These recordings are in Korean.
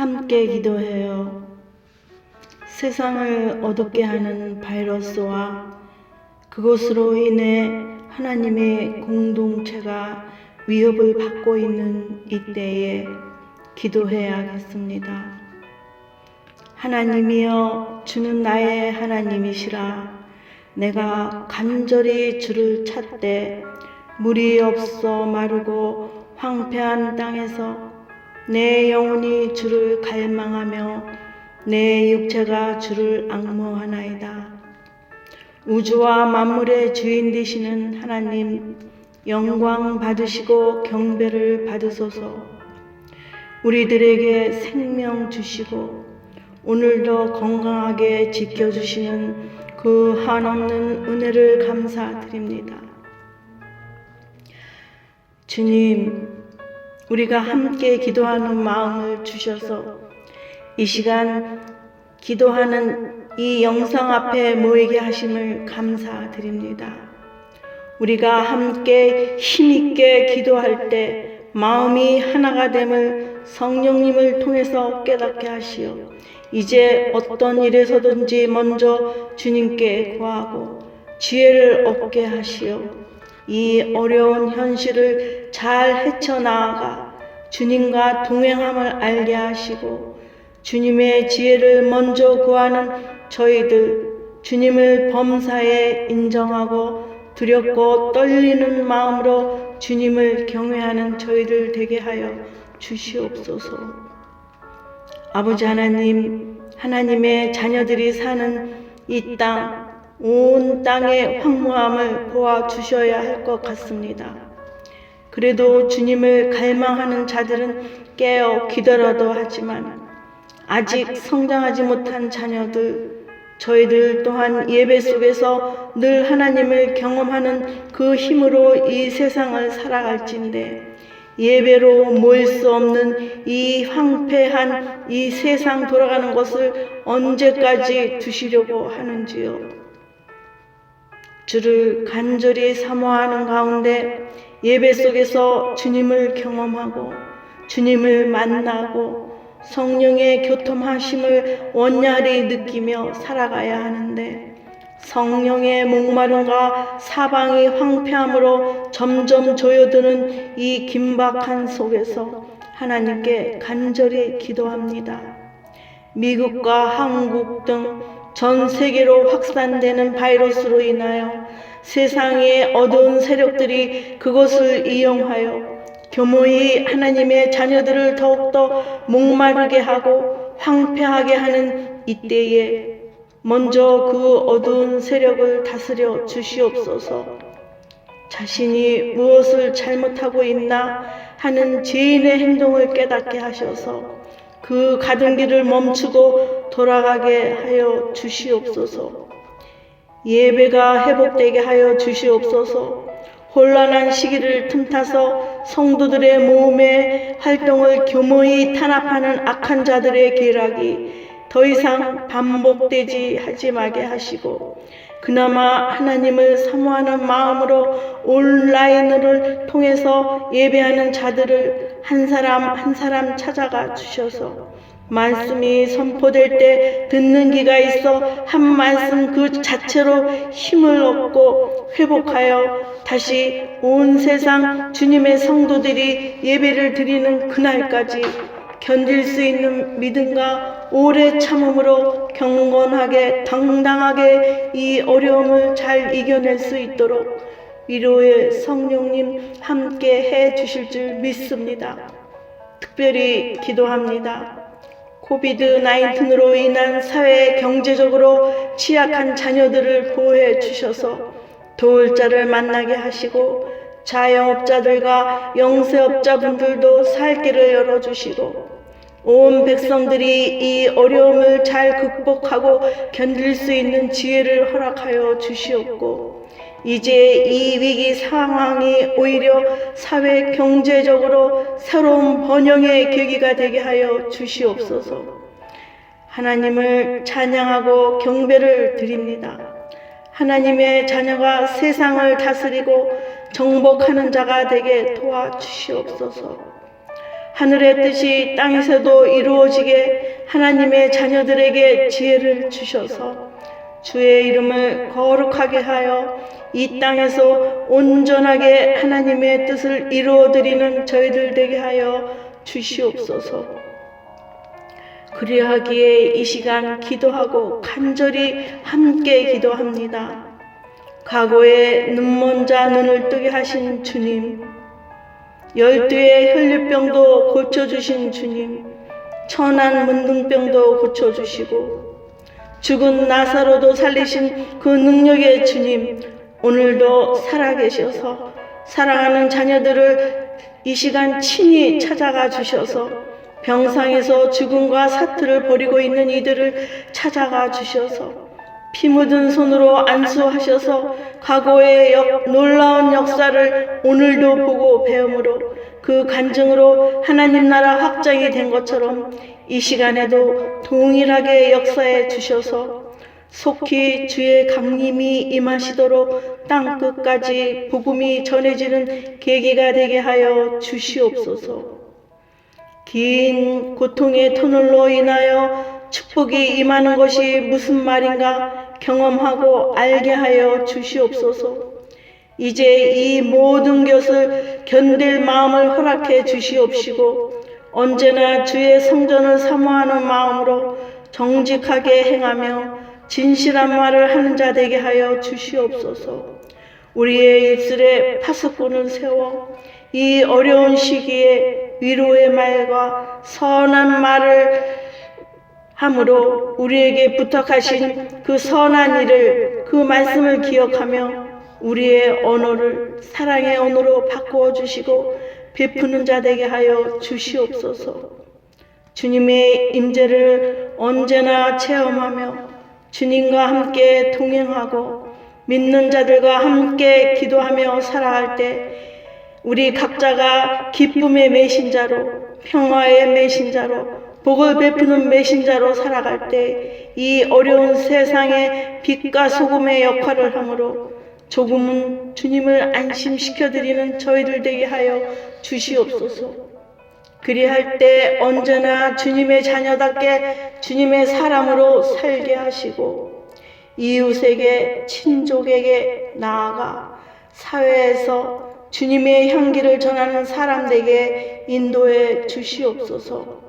함께 기도해요. 세상을 어둡게 하는 바이러스와 그것으로 인해 하나님의 공동체가 위협을 받고 있는 이때에 기도해야겠습니다. 하나님이여, 주는 나의 하나님이시라. 내가 간절히 주를 찾되 물이 없어 마르고 황폐한 땅에서 내 영혼이 주를 갈망하며 내 육체가 주를 앙모하나이다. 우주와 만물의 주인 되시는 하나님, 영광 받으시고 경배를 받으소서. 우리들에게 생명 주시고 오늘도 건강하게 지켜주시는 그 한없는 은혜를 감사드립니다. 주님, 우리가 함께 기도하는 마음을 주셔서 이 시간 기도하는 이 영상 앞에 모이게 하심을 감사드립니다. 우리가 함께 힘있게 기도할 때 마음이 하나가 됨을 성령님을 통해서 깨닫게 하시어 이제 어떤 일에서든지 먼저 주님께 구하고 지혜를 얻게 하시어 이 어려운 현실을 잘 헤쳐나아가 주님과 동행함을 알게 하시고 주님의 지혜를 먼저 구하는 저희들, 주님을 범사에 인정하고 두렵고 떨리는 마음으로 주님을 경외하는 저희들 되게 하여 주시옵소서. 아버지 하나님, 하나님의 자녀들이 사는 이 땅, 온 땅의 황무함을 보아주셔야 할 것 같습니다. 그래도 주님을 갈망하는 자들은 깨어 기도라도 하지만 아직 성장하지 못한 자녀들, 저희들 또한 예배 속에서 늘 하나님을 경험하는 그 힘으로 이 세상을 살아갈진데 예배로 모일 수 없는 이 황폐한 이 세상 돌아가는 것을 언제까지 두시려고 하는지요. 주를 간절히 사모하는 가운데 예배 속에서 주님을 경험하고 주님을 만나고 성령의 교통하심을 원활히 느끼며 살아가야 하는데 성령의 목마름과 사방이 황폐함으로 점점 조여드는 이 긴박한 속에서 하나님께 간절히 기도합니다. 미국과 한국 등 전 세계로 확산되는 바이러스로 인하여 세상의 어두운 세력들이 그것을 이용하여 교모히 하나님의 자녀들을 더욱더 목마르게 하고 황폐하게 하는 이때에 먼저 그 어두운 세력을 다스려 주시옵소서. 자신이 무엇을 잘못하고 있나 하는 죄인의 행동을 깨닫게 하셔서 그 가던 길을 멈추고 돌아가게 하여 주시옵소서. 예배가 회복되게 하여 주시옵소서. 혼란한 시기를 틈타서 성도들의 모험의 활동을 교모히 탄압하는 악한 자들의 계략이 더 이상 반복되지 하지 마게 하시고 그나마 하나님을 사모하는 마음으로 온라인을 통해서 예배하는 자들을 한 사람 한 사람 찾아가 주셔서 말씀이 선포될 때 듣는 귀가 있어 한 말씀 그 자체로 힘을 얻고 회복하여 다시 온 세상 주님의 성도들이 예배를 드리는 그날까지 견딜 수 있는 믿음과 오래 참음으로 경건하게 당당하게 이 어려움을 잘 이겨낼 수 있도록 위로의 성령님 함께 해 주실 줄 믿습니다. 특별히 기도합니다. 코비드-19로 인한 사회 경제적으로 취약한 자녀들을 보호해 주셔서 도울 자를 만나게 하시고 자영업자들과 영세업자분들도 살 길을 열어주시고 온 백성들이 이 어려움을 잘 극복하고 견딜 수 있는 지혜를 허락하여 주시옵고 이제 이 위기 상황이 오히려 사회 경제적으로 새로운 번영의 계기가 되게 하여 주시옵소서. 하나님을 찬양하고 경배를 드립니다. 하나님의 자녀가 세상을 다스리고 정복하는 자가 되게 도와주시옵소서. 하늘의 뜻이 땅에서도 이루어지게 하나님의 자녀들에게 지혜를 주셔서 주의 이름을 거룩하게 하여 이 땅에서 온전하게 하나님의 뜻을 이루어드리는 저희들 되게 하여 주시옵소서. 그리하기에 이 시간 기도하고 간절히 함께 기도합니다. 과거에 눈먼 자 눈을 뜨게 하신 주님, 12의 혈류병도 고쳐주신 주님, 천한 문둥병도 고쳐주시고 죽은 나사로도 살리신 그 능력의 주님, 오늘도 살아계셔서 사랑하는 자녀들을 이 시간 친히 찾아가 주셔서 병상에서 죽음과 사투를 벌이고 있는 이들을 찾아가 주셔서 피 묻은 손으로 안수하셔서 과거의 놀라운 역사를 오늘도 보고 배움으로 그 간증으로 하나님 나라 확장이 된 것처럼 이 시간에도 동일하게 역사해 주셔서 속히 주의 강림이 임하시도록 땅끝까지 복음이 전해지는 계기가 되게 하여 주시옵소서. 긴 고통의 터널로 인하여 축복이 임하는 것이 무슨 말인가 경험하고 알게 하여 주시옵소서. 이제 이 모든 것을 견딜 마음을 허락해 주시옵시고 언제나 주의 성전을 사모하는 마음으로 정직하게 행하며 진실한 말을 하는 자 되게 하여 주시옵소서. 우리의 입술에 파수꾼을 세워 이 어려운 시기에 위로의 말과 선한 말을 함으로 우리에게 부탁하신 그 선한 일을, 그 말씀을 기억하며 우리의 언어를 사랑의 언어로 바꾸어 주시고 베푸는 자 되게 하여 주시옵소서. 주님의 임재를 언제나 체험하며 주님과 함께 동행하고 믿는 자들과 함께 기도하며 살아갈 때 우리 각자가 기쁨의 메신자로, 평화의 메신자로, 복을 베푸는 메신자로 살아갈 때 이 어려운 세상에 빛과 소금의 역할을 하므로 조금은 주님을 안심시켜드리는 저희들 되게 하여 주시옵소서. 그리할 때 언제나 주님의 자녀답게 주님의 사람으로 살게 하시고 이웃에게, 친족에게 나아가 사회에서 주님의 향기를 전하는 사람 되게 인도해 주시옵소서.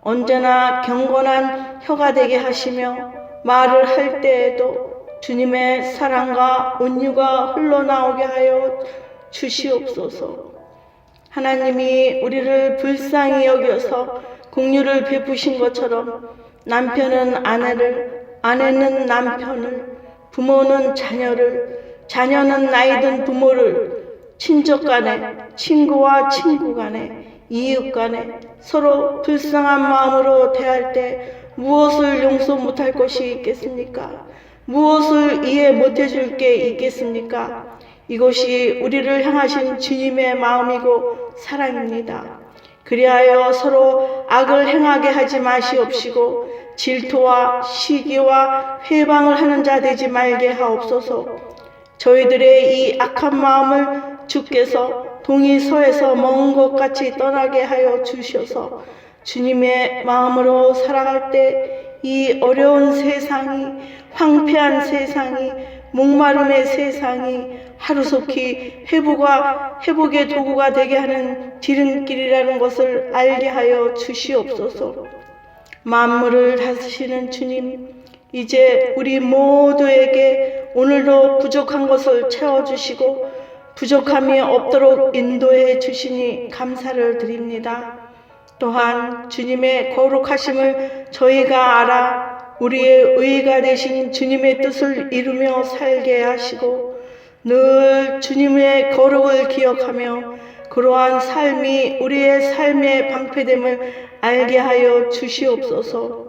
언제나 경건한 혀가 되게 하시며 말을 할 때에도 주님의 사랑과 온유가 흘러나오게 하여 주시옵소서. 하나님이 우리를 불쌍히 여겨서 긍휼을 베푸신 것처럼 남편은 아내를, 아내는 남편을, 부모는 자녀를, 자녀는 나이든 부모를, 친척 간에, 친구와 친구 간에, 이웃 간에 서로 불쌍한 마음으로 대할 때 무엇을 용서 못할 것이 있겠습니까? 무엇을 이해 못해 줄 게 있겠습니까? 이것이 우리를 향하신 주님의 마음이고 사랑입니다. 그리하여 서로 악을 행하게 하지 마시옵시고 질투와 시기와 회방을 하는 자 되지 말게 하옵소서. 저희들의 이 악한 마음을 주께서 동이서에서 먼 것 같이 떠나게 하여 주셔서 주님의 마음으로 살아갈 때 이 어려운 세상이, 황폐한 세상이, 목마름의 세상이 하루속히 회복의 도구가 되게 하는 지름길이라는 것을 알게 하여 주시옵소서. 만물을 다스리시는 주님, 이제 우리 모두에게 오늘도 부족한 것을 채워주시고 부족함이 없도록 인도해 주시니 감사를 드립니다. 또한 주님의 거룩하심을 저희가 알아 우리의 의가 되신 주님의 뜻을 이루며 살게 하시고 늘 주님의 거룩을 기억하며 그러한 삶이 우리의 삶의 방패됨을 알게 하여 주시옵소서.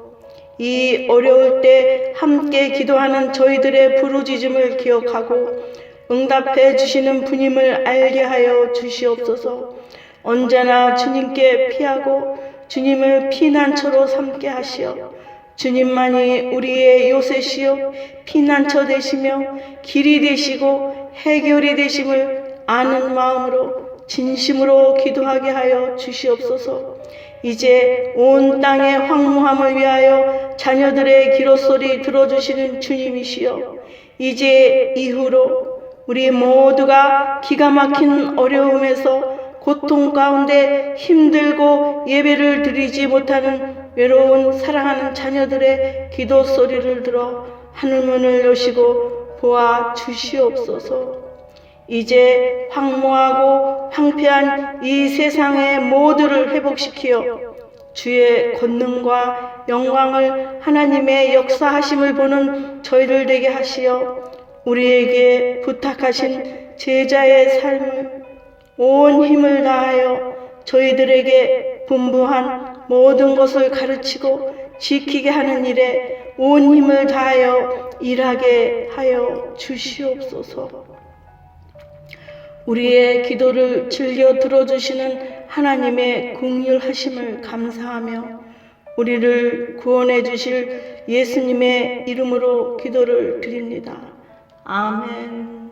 이 어려울 때 함께 기도하는 저희들의 부르짖음을 기억하고 응답해 주시는 분임을 알게 하여 주시옵소서. 언제나 주님께 피하고 주님을 피난처로 삼게 하시어 주님만이 우리의 요새시요 피난처 되시며 길이 되시고 해결이 되심을 아는 마음으로 진심으로 기도하게 하여 주시옵소서. 이제 온 땅의 황무함을 위하여 자녀들의 기도소리 들어주시는 주님이시여, 이제 이후로 우리 모두가 기가 막힌 어려움에서 고통 가운데 힘들고 예배를 드리지 못하는 외로운 사랑하는 자녀들의 기도 소리를 들어 하늘문을 여시고 보아 주시옵소서. 이제 황무하고 황폐한 이 세상의 모두를 회복시키어 주의 권능과 영광을 하나님의 역사하심을 보는 저희들 되게 하시어 우리에게 부탁하신 제자의 삶을 온 힘을 다하여 저희들에게 분부한 모든 것을 가르치고 지키게 하는 일에 온 힘을 다하여 일하게 하여 주시옵소서. 우리의 기도를 즐겨 들어주시는 하나님의 긍휼하심을 감사하며 우리를 구원해 주실 예수님의 이름으로 기도를 드립니다. 아멘.